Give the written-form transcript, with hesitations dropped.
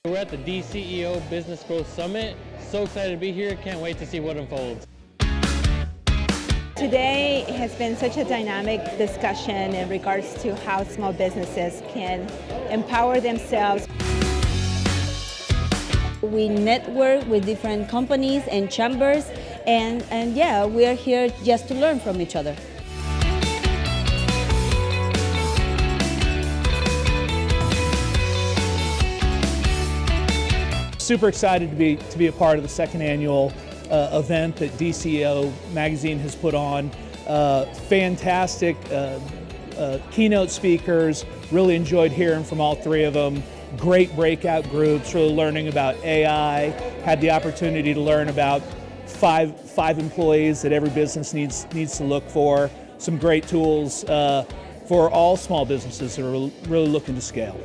We're at the DCEO Business Growth Summit. So excited to be here. Can't wait to see what unfolds. Today has been such a dynamic discussion in regards to how small businesses can empower themselves. We network with different companies and chambers, and yeah, we are here just to learn from each other. Super excited to be a part of the second annual event that DCEO Magazine has put on. Fantastic keynote speakers, really enjoyed hearing from all three of them. Great breakout groups, really learning about AI. Had the opportunity to learn about five employees that every business needs to look for. Some great tools for all small businesses that are really looking to scale.